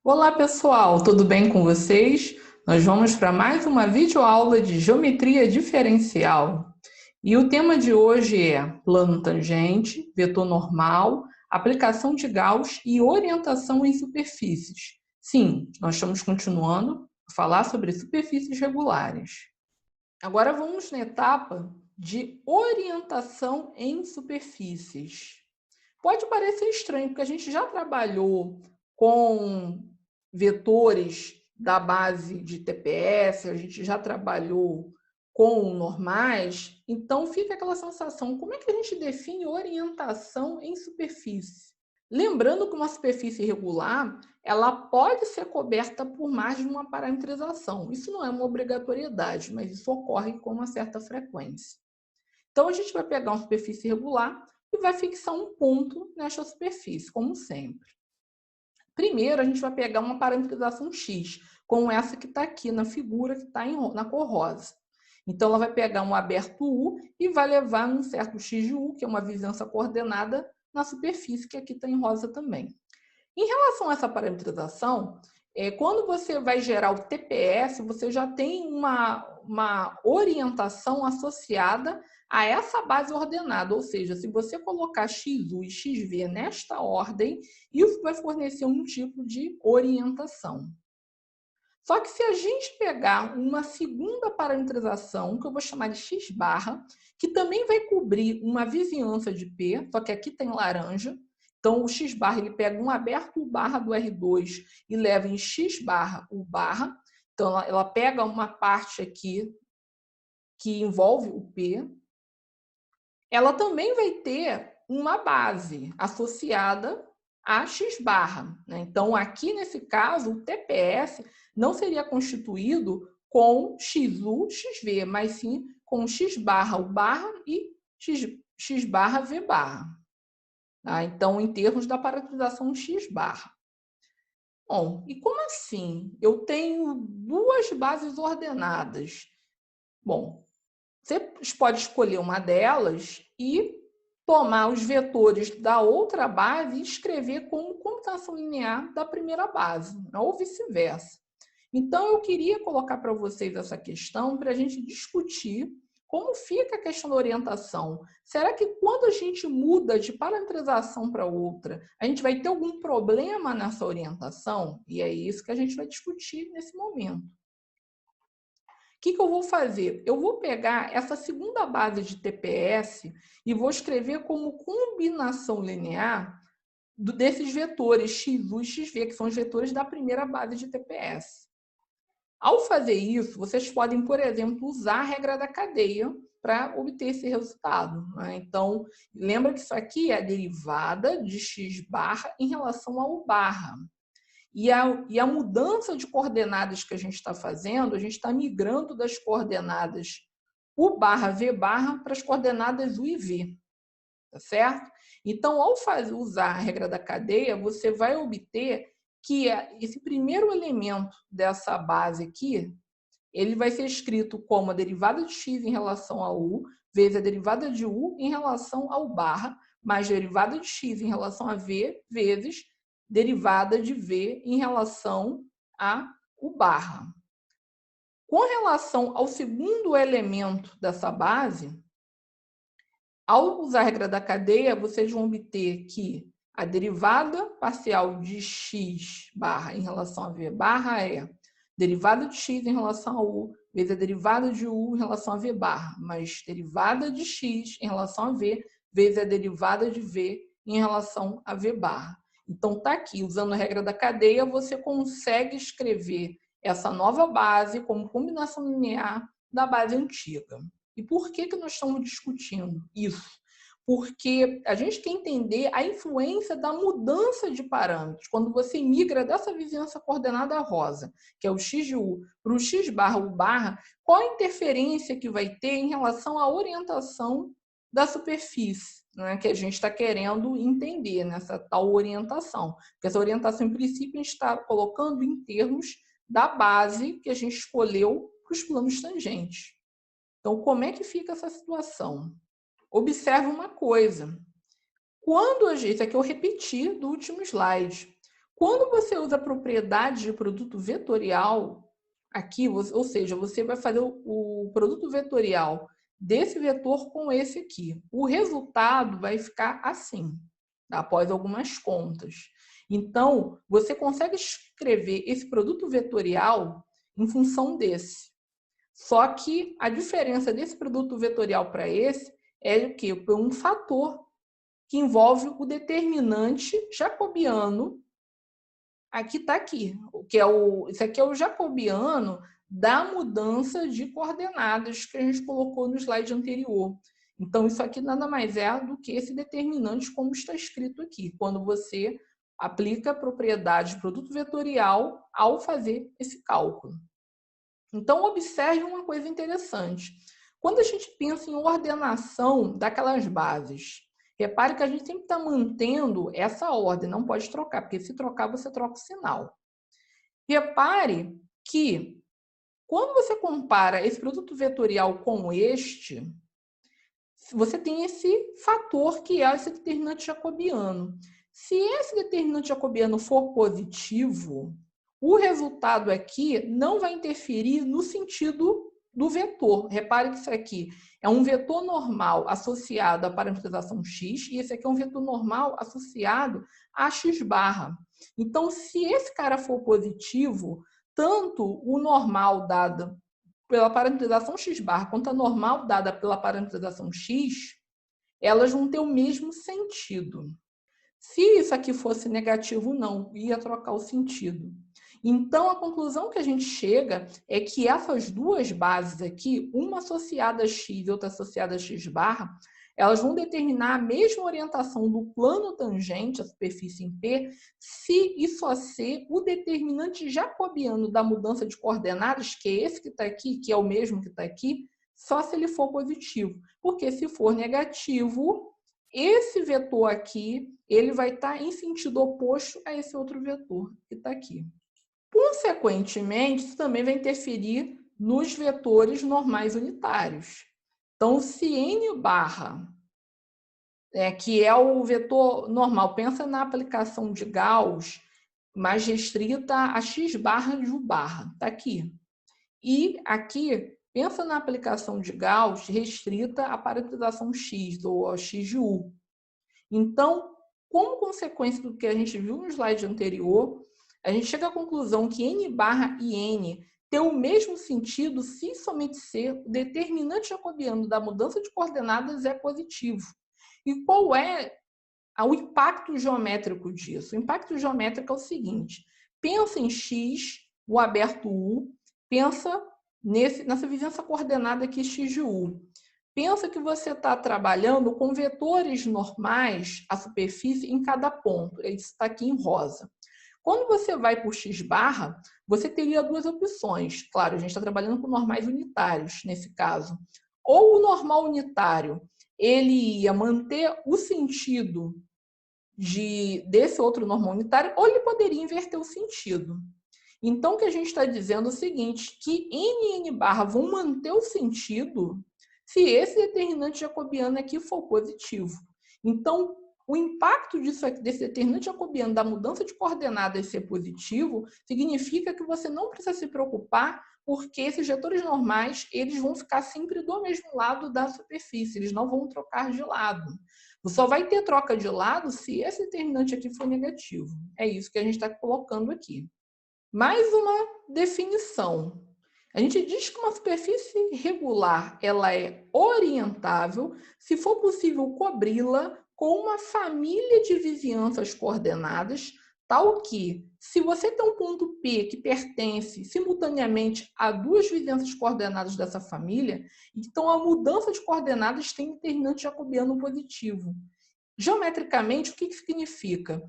Olá pessoal, tudo bem com vocês? Nós vamos para mais uma videoaula de geometria diferencial. E o tema de hoje é plano tangente, vetor normal, aplicação de Gauss e orientação em superfícies. Sim, nós estamos continuando a falar sobre superfícies regulares. Agora vamos na etapa de orientação em superfícies. Pode parecer estranho, porque a gente já trabalhou com vetores da base de TPS, a gente já trabalhou com normais, então fica aquela sensação, como é que a gente define orientação em superfície? Lembrando que uma superfície irregular, ela pode ser coberta por mais de uma parametrização. Isso não é uma obrigatoriedade, mas isso ocorre com uma certa frequência. Então, a gente vai pegar uma superfície irregular e vai fixar um ponto nesta superfície, como sempre. Primeiro, a gente vai pegar uma parametrização X, como essa que está aqui na figura, que está na cor rosa. Então, ela vai pegar um aberto U e vai levar um certo X de U, que é uma vizinhança coordenada, na superfície, que aqui está em rosa também. Em relação a essa parametrização, quando você vai gerar o TPS, você já tem uma orientação associada a essa base ordenada, ou seja, se você colocar XU e XV nesta ordem, isso vai fornecer um tipo de orientação. Só que se a gente pegar uma segunda parametrização, que eu vou chamar de X barra, que também vai cobrir uma vizinhança de P, só que aqui tem laranja, então o X barra ele pega um aberto U barra do R2 e leva em X barra U barra, então ela pega uma parte aqui que envolve o P, ela também vai ter uma base associada a X barra, né? Então, aqui nesse caso, o TPS não seria constituído com XU, XV, mas sim com X barra U barra e X barra V barra. Tá? Então, em termos da parametrização X barra. Bom, e como assim? Eu tenho duas bases ordenadas. Bom, você pode escolher uma delas e tomar os vetores da outra base e escrever como computação linear da primeira base, ou vice-versa. Então, eu queria colocar para vocês essa questão para a gente discutir como fica a questão da orientação. Será que quando a gente muda de parametrização para outra, a gente vai ter algum problema nessa orientação? E é isso que a gente vai discutir nesse momento. O que eu vou fazer? Eu vou pegar essa segunda base de TPS e vou escrever como combinação linear desses vetores XU e XV, que são os vetores da primeira base de TPS. Ao fazer isso, vocês podem, por exemplo, usar a regra da cadeia para obter esse resultado. Né? Então, lembra que isso aqui é a derivada de x barra em relação ao barra. E a mudança de coordenadas que a gente está fazendo, a gente está migrando das coordenadas U barra V barra para as coordenadas U e V. Tá certo? Então, ao usar a regra da cadeia, você vai obter que esse primeiro elemento dessa base aqui, ele vai ser escrito como a derivada de x em relação a u, vezes a derivada de u em relação ao barra, mais derivada de x em relação a v, vezes derivada de v em relação a u barra. Com relação ao segundo elemento dessa base, ao usar a regra da cadeia, vocês vão obter que a derivada parcial de x barra em relação a v barra é derivada de x em relação a u vezes a derivada de u em relação a v barra, mais derivada de x em relação a v vezes a derivada de v em relação a v barra. Então, está aqui, usando a regra da cadeia, você consegue escrever essa nova base como combinação linear da base antiga. E por que nós estamos discutindo isso? Porque a gente quer entender a influência da mudança de parâmetros. Quando você migra dessa vizinhança coordenada rosa, que é o x de u, para o x barra u barra, qual a interferência que vai ter em relação à orientação da superfície, né, que a gente está querendo entender nessa tal orientação. Porque essa orientação, em princípio, a gente está colocando em termos da base que a gente escolheu para os planos tangentes. Então, como é que fica essa situação? Observe uma coisa. Quando isso aqui eu repeti do último slide. Quando você usa a propriedade de produto vetorial, aqui, ou seja, você vai fazer o produto vetorial desse vetor com esse aqui. O resultado vai ficar assim, após algumas contas. Então, você consegue escrever esse produto vetorial em função desse. Só que a diferença desse produto vetorial para esse é o quê? Um fator que envolve o determinante jacobiano. Aqui está aqui, isso aqui é o jacobiano da mudança de coordenadas que a gente colocou no slide anterior. Então, isso aqui nada mais é do que esse determinante como está escrito aqui, quando você aplica a propriedade de produto vetorial ao fazer esse cálculo. Então, observe uma coisa interessante. Quando a gente pensa em ordenação daquelas bases, repare que a gente sempre está mantendo essa ordem, não pode trocar, porque se trocar, você troca o sinal. Repare que, quando você compara esse produto vetorial com este, você tem esse fator que é esse determinante jacobiano. Se esse determinante jacobiano for positivo, o resultado aqui não vai interferir no sentido do vetor. Repare que isso aqui é um vetor normal associado à parametrização x e esse aqui é um vetor normal associado a x barra. Então, se esse cara for positivo, tanto o normal dado pela parametrização x barra quanto a normal dada pela parametrização x, elas vão ter o mesmo sentido. Se isso aqui fosse negativo, não, ia trocar o sentido. Então, a conclusão que a gente chega é que essas duas bases aqui, uma associada a x e outra associada a x barra, elas vão determinar a mesma orientação do plano tangente, a superfície em P, se e só se o determinante jacobiano da mudança de coordenadas, que é esse que está aqui, que é o mesmo que está aqui, só se ele for positivo. Porque se for negativo, esse vetor aqui, ele vai estar em sentido oposto a esse outro vetor que está aqui. Consequentemente, isso também vai interferir nos vetores normais unitários. Então, se n barra, que é o vetor normal, pensa na aplicação de Gauss mais restrita a x barra de u barra, está aqui. E aqui, pensa na aplicação de Gauss restrita à parametrização x, ou a x de u. Então, como consequência do que a gente viu no slide anterior, a gente chega à conclusão que n barra e n tem o mesmo sentido se somente se o determinante jacobiano da mudança de coordenadas é positivo. E qual é o impacto geométrico disso? O impacto geométrico é o seguinte: pensa em x, o aberto u, pensa nessa vizinhança coordenada aqui x de u. Pensa que você está trabalhando com vetores normais, a superfície, em cada ponto. Isso está aqui em rosa. Quando você vai por x barra, você teria duas opções. Claro, a gente está trabalhando com normais unitários, nesse caso. Ou o normal unitário, ele ia manter o sentido desse outro normal unitário, ou ele poderia inverter o sentido. Então, o que a gente está dizendo é o seguinte, que n e n barra vão manter o sentido se esse determinante jacobiano aqui for positivo. Então, o impacto desse determinante jacobiano da mudança de coordenadas ser positivo significa que você não precisa se preocupar porque esses vetores normais eles vão ficar sempre do mesmo lado da superfície, eles não vão trocar de lado. Você só vai ter troca de lado se esse determinante aqui for negativo. É isso que a gente está colocando aqui. Mais uma definição. A gente diz que uma superfície regular ela é orientável se for possível cobri-la com uma família de vizinhanças coordenadas, tal que, se você tem um ponto P que pertence simultaneamente a duas vizinhanças coordenadas dessa família, então a mudança de coordenadas tem determinante jacobiano positivo. Geometricamente, o que significa?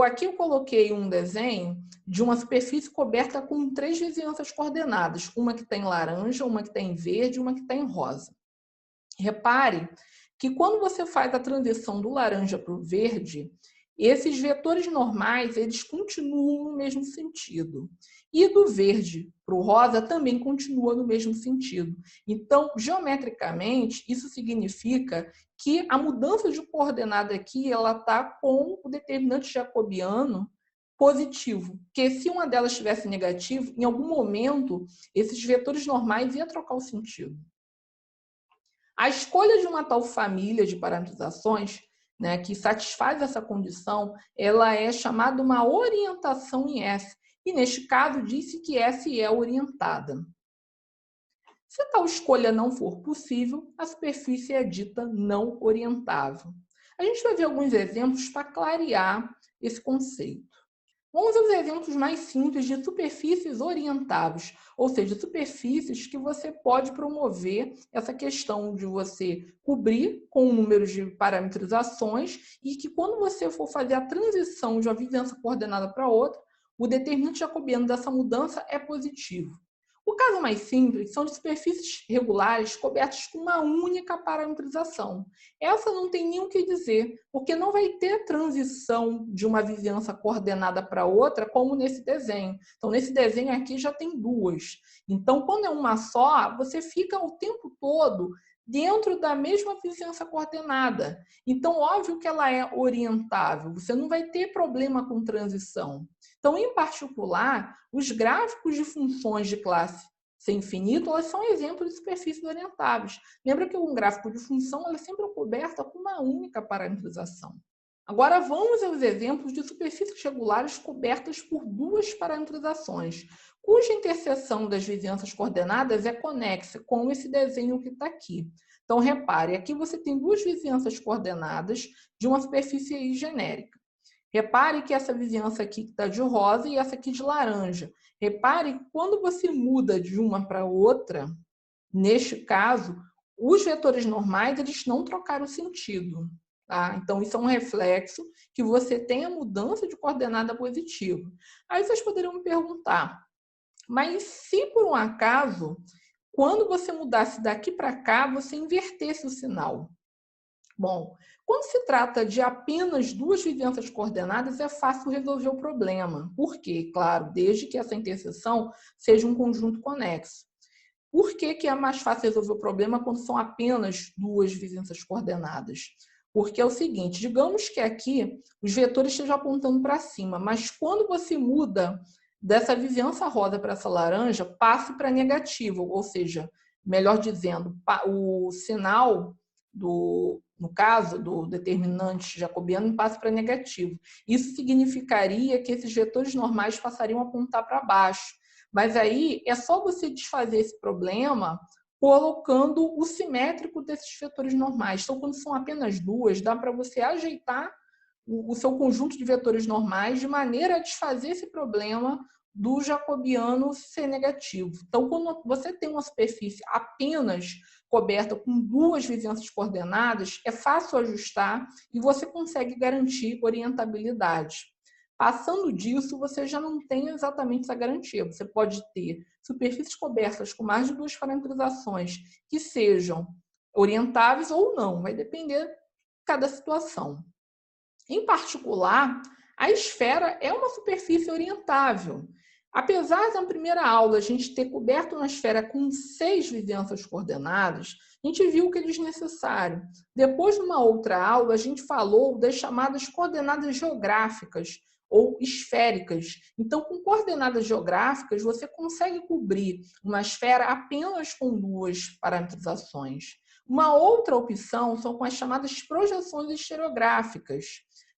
Aqui eu coloquei um desenho de uma superfície coberta com três vizinhanças coordenadas, uma que está em laranja, uma que está em verde e uma que está em rosa. Repare que quando você faz a transição do laranja para o verde, esses vetores normais eles continuam no mesmo sentido. E do verde para o rosa também continua no mesmo sentido. Então, geometricamente, isso significa que a mudança de coordenada aqui ela está com o determinante jacobiano positivo, porque se uma delas estivesse negativo, em algum momento, esses vetores normais iam trocar o sentido. A escolha de uma tal família de parametrizações, né, que satisfaz essa condição, ela é chamada uma orientação em S. E, neste caso, disse que S é orientada. Se tal escolha não for possível, a superfície é dita não orientável. A gente vai ver alguns exemplos para clarear esse conceito. Vamos aos exemplos mais simples de superfícies orientáveis, ou seja, superfícies que você pode promover essa questão de você cobrir com números de parametrizações e que quando você for fazer a transição de uma vizinhança coordenada para outra, o determinante jacobiano dessa mudança é positivo. O caso mais simples são de superfícies regulares cobertas com uma única parametrização. Essa não tem nem o que dizer, porque não vai ter transição de uma vizinhança coordenada para outra, como nesse desenho. Então, nesse desenho aqui já tem duas. Então, quando é uma só, você fica o tempo todo dentro da mesma vizinhança coordenada. Então, óbvio que ela é orientável, você não vai ter problema com transição. Então, em particular, os gráficos de funções de classe sem infinito, elas são exemplos de superfícies orientáveis. Lembra que um gráfico de função ela é sempre coberta com uma única parametrização. Agora, vamos aos exemplos de superfícies regulares cobertas por duas parametrizações, cuja interseção das vizinhanças coordenadas é conexa com esse desenho que está aqui. Então, repare, aqui você tem duas vizinhanças coordenadas de uma superfície genérica. Repare que essa vizinhança aqui está de rosa e essa aqui de laranja. Repare que quando você muda de uma para outra, neste caso, os vetores normais eles não trocaram sentido. Tá? Então, isso é um reflexo que você tem a mudança de coordenada positiva. Aí vocês poderiam me perguntar, mas se por um acaso, quando você mudasse daqui para cá, você invertesse o sinal? Bom, quando se trata de apenas duas vizinhanças coordenadas, é fácil resolver o problema. Por quê? Claro, desde que essa interseção seja um conjunto conexo. Por que é mais fácil resolver o problema quando são apenas duas vizinhanças coordenadas? Porque é o seguinte, digamos que aqui os vetores estejam apontando para cima, mas quando você muda dessa vizinhança rosa para essa laranja, passe para negativo, ou seja, melhor dizendo, o sinal no caso do determinante jacobiano, passa para negativo. Isso significaria que esses vetores normais passariam a apontar para baixo. Mas aí é só você desfazer esse problema colocando o simétrico desses vetores normais. Então, quando são apenas duas, dá para você ajeitar o seu conjunto de vetores normais de maneira a desfazer esse problema do jacobiano ser negativo. Então, quando você tem uma superfície apenas coberta com duas vizinhanças coordenadas, é fácil ajustar e você consegue garantir orientabilidade. Passando disso, você já não tem exatamente essa garantia. Você pode ter superfícies cobertas com mais de duas parametrizações que sejam orientáveis ou não, vai depender de cada situação. Em particular, a esfera é uma superfície orientável. Apesar da primeira aula a gente ter coberto uma esfera com 6 vizinhanças coordenadas, a gente viu que é desnecessário. Depois, numa outra aula, a gente falou das chamadas coordenadas geográficas ou esféricas. Então, com coordenadas geográficas, você consegue cobrir uma esfera apenas com duas parametrizações. Uma outra opção são com as chamadas projeções estereográficas.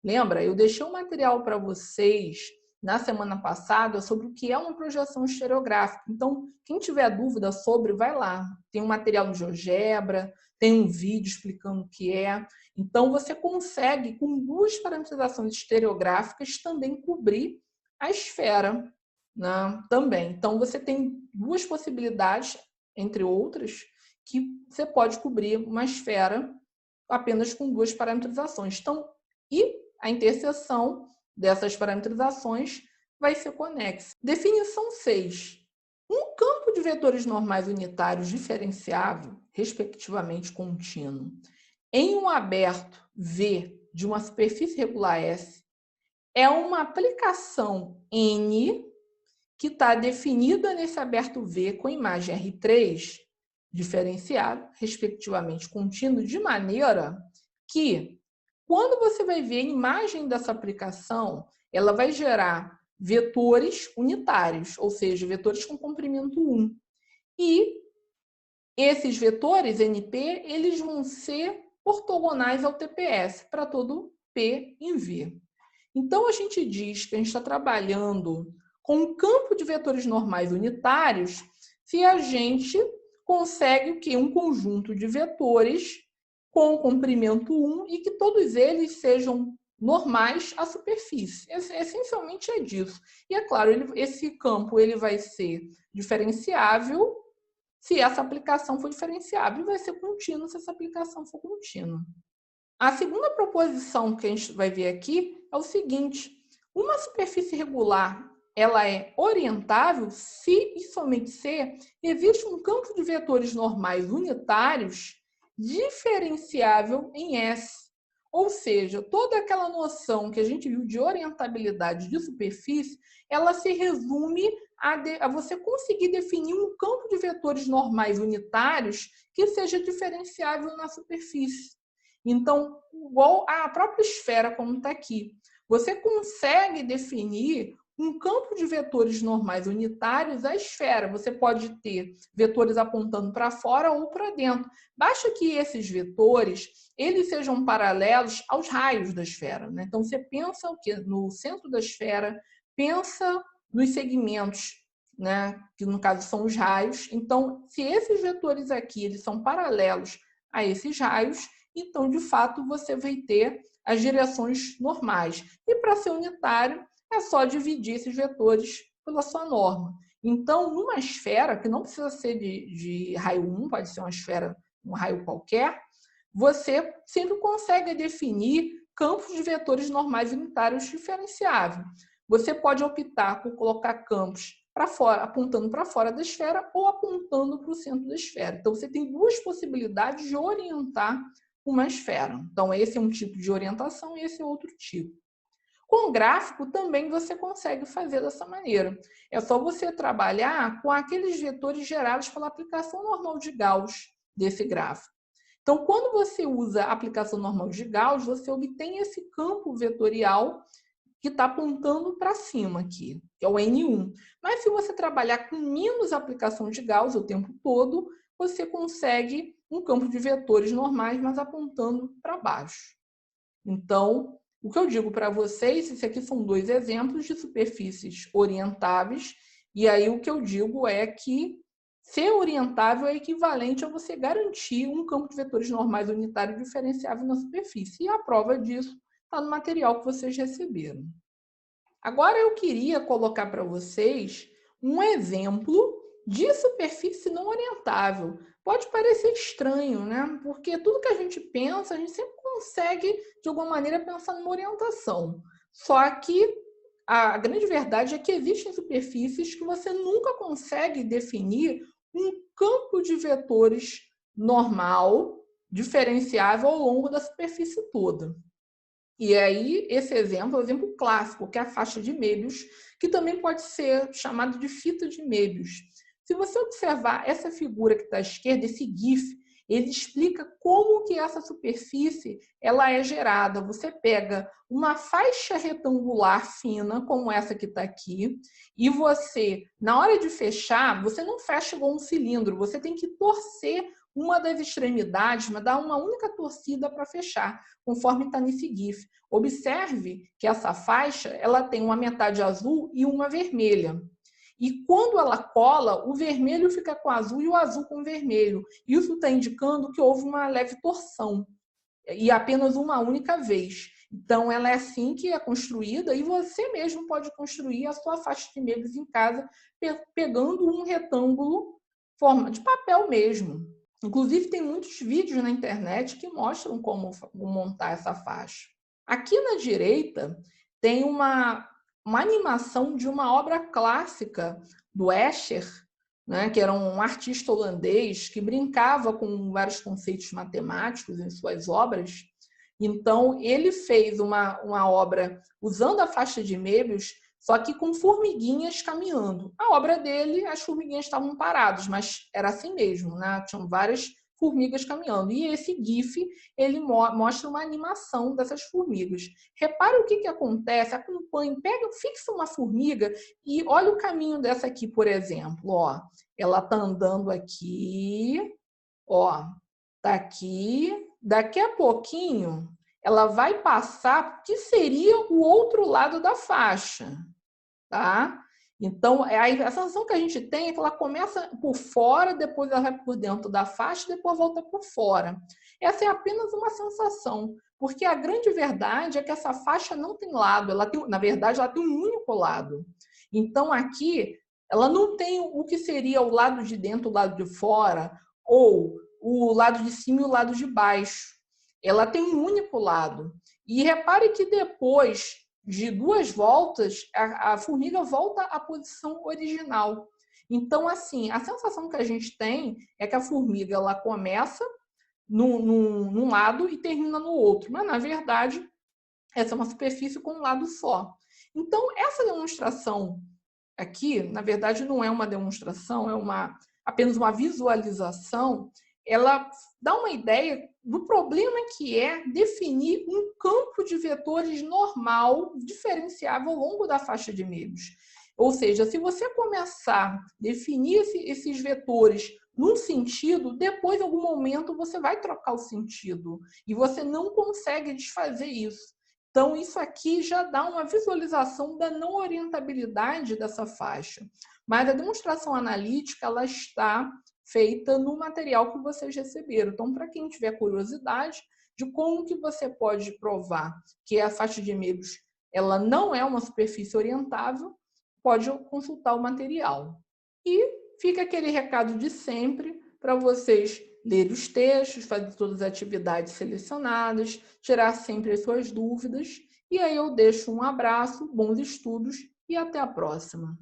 Lembra? Eu deixei um material para vocês na semana passada sobre o que é uma projeção estereográfica. Então, quem tiver dúvida sobre, vai lá. Tem um material no GeoGebra, tem um vídeo explicando o que é. Então, você consegue, com duas parametrizações estereográficas, também cobrir a esfera, né? Também. Então, você tem duas possibilidades, entre outras, que você pode cobrir uma esfera apenas com duas parametrizações. Então, e a interseção dessas parametrizações vai ser conexa. Definição 6. Um campo de vetores normais unitários diferenciável, respectivamente contínuo, em um aberto V de uma superfície regular S, é uma aplicação N que está definida nesse aberto V com imagem R3 diferenciado, respectivamente contínuo, de maneira que, quando você vai ver a imagem dessa aplicação, ela vai gerar vetores unitários, ou seja, vetores com comprimento 1. E esses vetores NP, eles vão ser ortogonais ao TPS, para todo P em V. Então, a gente diz que a gente está trabalhando com um campo de vetores normais unitários se a gente consegue o quê? Um conjunto de vetores com comprimento 1 e que todos eles sejam normais à superfície. Essencialmente é disso. E, é claro, esse campo ele vai ser diferenciável se essa aplicação for diferenciável, e vai ser contínuo se essa aplicação for contínua. A segunda proposição que a gente vai ver aqui é o seguinte: uma superfície regular ela é orientável se e somente se existe um campo de vetores normais unitários diferenciável em S. Ou seja, toda aquela noção que a gente viu de orientabilidade de superfície, ela se resume a você conseguir definir um campo de vetores normais unitários que seja diferenciável na superfície. Então, igual a própria esfera, como está aqui, você consegue definir um campo de vetores normais unitários à esfera. Você pode ter vetores apontando para fora ou para dentro. Basta que esses vetores eles sejam paralelos aos raios da esfera, né? Então, você pensa o quê? No centro da esfera, pensa nos segmentos, né? Que no caso são os raios. Então, se esses vetores aqui eles são paralelos a esses raios, então, de fato, você vai ter as direções normais. E para ser unitário, é só dividir esses vetores pela sua norma. Então, numa esfera, que não precisa ser de raio 1, pode ser uma esfera, um raio qualquer, você sempre consegue definir campos de vetores normais unitários diferenciáveis. Você pode optar por colocar campos para fora, apontando para fora da esfera ou apontando para o centro da esfera. Então, você tem duas possibilidades de orientar uma esfera. Então, esse é um tipo de orientação e esse é outro tipo. Com o gráfico, também você consegue fazer dessa maneira. É só você trabalhar com aqueles vetores gerados pela aplicação normal de Gauss desse gráfico. Então, quando você usa a aplicação normal de Gauss, você obtém esse campo vetorial que está apontando para cima aqui, que é o N1. Mas se você trabalhar com menos aplicação de Gauss o tempo todo, você consegue um campo de vetores normais, mas apontando para baixo. Então, o que eu digo para vocês, esses aqui são dois exemplos de superfícies orientáveis, e aí o que eu digo é que ser orientável é equivalente a você garantir um campo de vetores normais unitário diferenciável na superfície. E a prova disso está no material que vocês receberam. Agora eu queria colocar para vocês um exemplo de superfície não orientável. Pode parecer estranho, né? Porque tudo que a gente pensa, a gente sempre consegue, de alguma maneira, pensar numa orientação. Só que a grande verdade é que existem superfícies que você nunca consegue definir um campo de vetores normal, diferenciável ao longo da superfície toda. E aí, esse exemplo é um exemplo clássico, que é a faixa de Möbius, que também pode ser chamado de fita de Möbius. Se você observar essa figura que está à esquerda, esse GIF, ele explica como que essa superfície ela é gerada. Você pega uma faixa retangular fina, como essa que está aqui, e você, na hora de fechar, você não fecha igual um cilindro, você tem que torcer uma das extremidades, mas dar uma única torcida para fechar, conforme está nesse GIF. Observe que essa faixa ela tem uma metade azul e uma vermelha. E quando ela cola, o vermelho fica com o azul e o azul com o vermelho. Isso está indicando que houve uma leve torção, e apenas uma única vez. Então, ela é assim que é construída e você mesmo pode construir a sua faixa de Möbius em casa, pegando um retângulo forma de papel mesmo. Inclusive, tem muitos vídeos na internet que mostram como montar essa faixa. Aqui na direita tem uma animação de uma obra clássica do Escher, né, que era um artista holandês que brincava com vários conceitos matemáticos em suas obras. Então, ele fez uma obra usando a faixa de Möbius, só que com formiguinhas caminhando. A obra dele, as formiguinhas estavam paradas, mas era assim mesmo, né? Tinham várias formigas caminhando. E esse GIF, ele mostra uma animação dessas formigas. Repare o que acontece, acompanhe, fixa uma formiga e olha o caminho dessa aqui, por exemplo. Ó, ela está andando aqui, ó, tá aqui. Daqui a pouquinho, ela vai passar, que seria o outro lado da faixa, tá? Então, a sensação que a gente tem é que ela começa por fora, depois ela vai por dentro da faixa, depois volta por fora. Essa é apenas uma sensação, porque a grande verdade é que essa faixa não tem lado, na verdade, ela tem um único lado. Então, aqui, ela não tem o que seria o lado de dentro, o lado de fora, ou o lado de cima e o lado de baixo. Ela tem um único lado. E repare que depois de 2 voltas, a formiga volta à posição original. Então, assim, a sensação que a gente tem é que a formiga ela começa num lado e termina no outro. Mas, na verdade, essa é uma superfície com um lado só. Então, essa demonstração aqui, na verdade, não é uma demonstração, apenas uma visualização. Ela dá uma ideia do problema que é definir um campo de vetores normal, diferenciável ao longo da faixa de meios. Ou seja, se você começar a definir esses vetores num sentido, depois, em algum momento, você vai trocar o sentido. E você não consegue desfazer isso. Então, isso aqui já dá uma visualização da não orientabilidade dessa faixa. Mas a demonstração analítica ela está feita no material que vocês receberam. Então, para quem tiver curiosidade de como que você pode provar que a faixa de Möbius ela não é uma superfície orientável, pode consultar o material. E fica aquele recado de sempre para vocês ler os textos, fazer todas as atividades selecionadas, tirar sempre as suas dúvidas. E aí eu deixo um abraço, bons estudos e até a próxima.